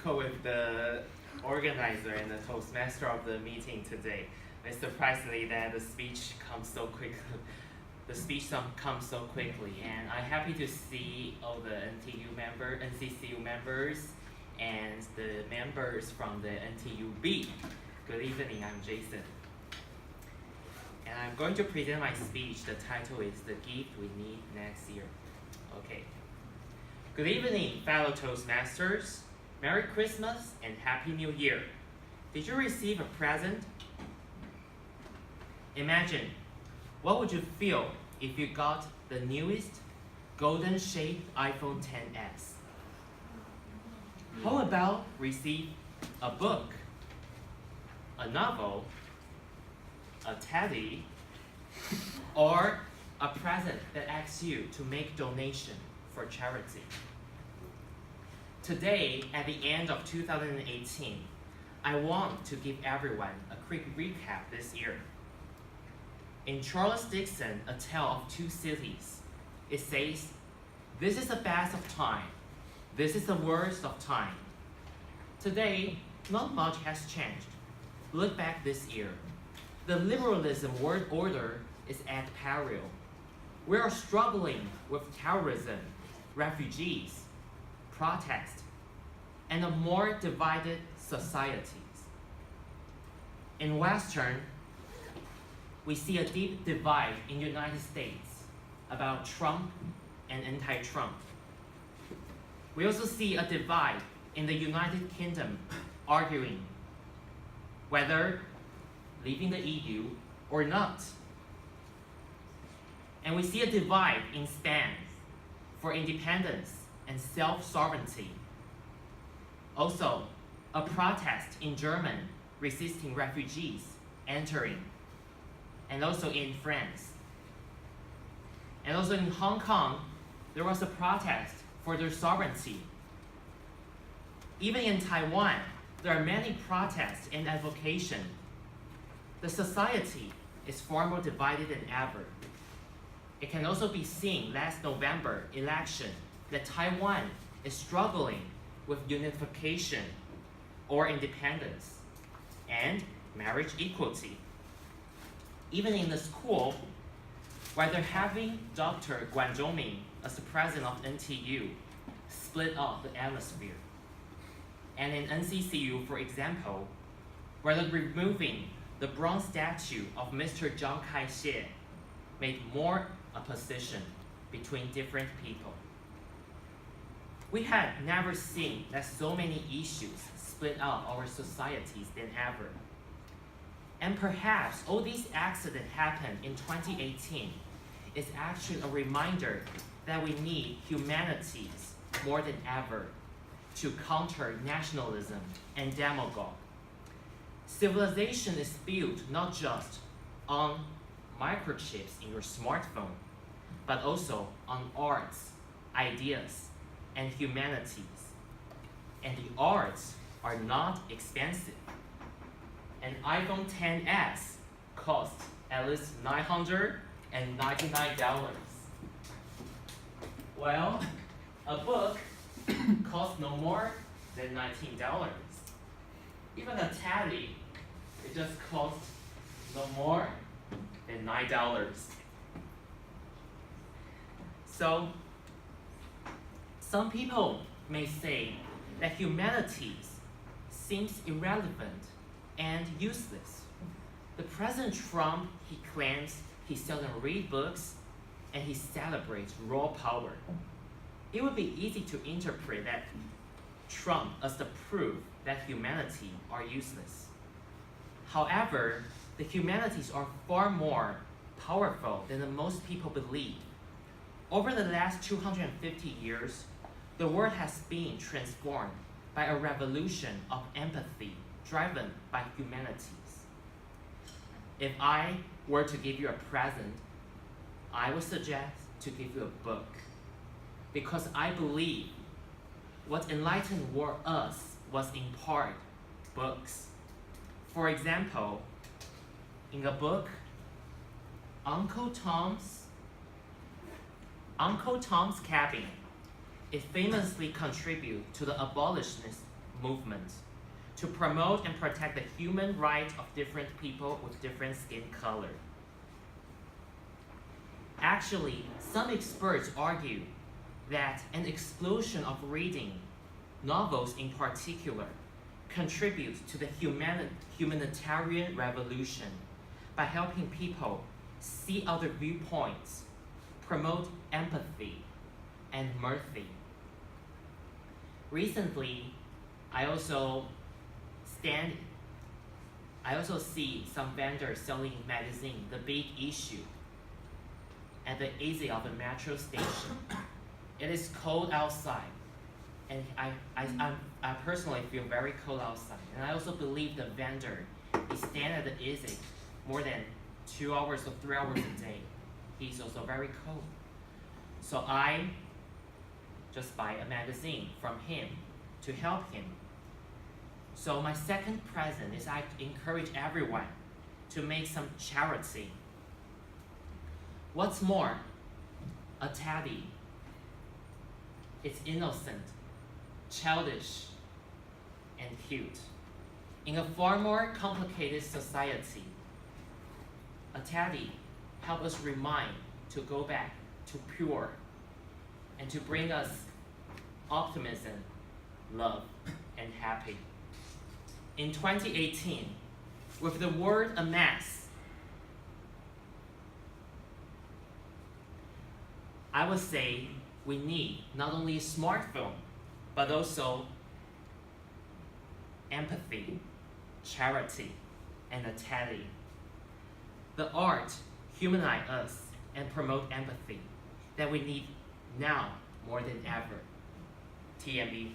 difficult with the organizer and the Toastmaster of the meeting today. It's surprisingly that the speech comes so quickly. Comes so quickly, and I'm happy to see all the NCCU members, and the members from the NTUB. Good evening, I'm Jason. And I'm going to present my speech. The title is The Gift We Need Next Year. Okay. Good evening, fellow Toastmasters. Merry Christmas and Happy New Year. Did you receive a present? Imagine, what would you feel if you got the newest golden-shaped iPhone XS? How about receive a book, a novel, a teddy, or a present that asks you to make donation for charity? Today, at the end of 2018, I want to give everyone a quick recap this year. In Charles Dickens' A Tale of Two Cities, it says, "This is the best of time. This is the worst of time." Today, not much has changed. Look back this year. The liberalism world order is at peril. We are struggling with terrorism, refugees, protests, and a more divided societies. In Western, we see a deep divide in the United States about Trump and anti-Trump. We also see a divide in the United Kingdom arguing whether leaving the EU or not. And we see a divide in stance for independence and self-sovereignty. Also, a protest in Germany resisting refugees entering, and also in France. And also in Hong Kong, there was a protest for their sovereignty. Even in Taiwan, there are many protests and advocation. The society is far more divided than ever. It can also be seen last November election that Taiwan is struggling with unification or independence and marriage equality. Even in the school, where they're having Dr. Guan Zhongming as the president of NTU split up the atmosphere. And in NCCU, for example, where they're removing the bronze statue of Mr. Chiang Kai-shek made more opposition between different people. We had never seen that so many issues split up our societies than ever. And perhaps all these accidents happened in 2018 is actually a reminder that we need humanities more than ever to counter nationalism and demagogue. Civilization is built not just on microchips in your smartphone, but also on arts, ideas, and humanities. And the arts are not expensive. An iPhone XS costs at least $999. Well, a book costs no more than $19. Even a teddy, it just costs no more than $9. So, some people may say that humanities seems irrelevant and useless. The President Trump, he claims he seldom reads books and he celebrates raw power. It would be easy to interpret that Trump as the proof that humanity are useless. However, the humanities are far more powerful than the most people believe. Over the last 250 years, the world has been transformed by a revolution of empathy driven by humanities. If I were to give you a present, I would suggest to give you a book, because I believe what enlightened us was in part books. For example, in a book, Uncle Tom's Cabin, it famously contributed to the abolitionist movement to promote and protect the human rights of different people with different skin color. Actually, some experts argue that an explosion of reading, novels in particular, contributes to the humanitarian revolution by helping people see other viewpoints, promote empathy and mercy. Recently, I also see some vendors selling magazine, The Big Issue, at the exit of the metro station. It is cold outside, and I personally feel very cold outside. And I also believe the vendor is standing at the exit more than 2 hours or 3 hours a day. He's also very cold. So I just buy a magazine from him to help him. So my second present is I encourage everyone to make some charity. What's more, a teddy. It's innocent, childish, and cute. In a far more complicated society, a teddy helps us remind to go back to pure and to bring us optimism, love, and happy. In 2018, with the world a mess, I would say we need not only a smartphone, but also empathy, charity, and a teddy. The art humanize us and promote empathy that we need now more than ever. TMB.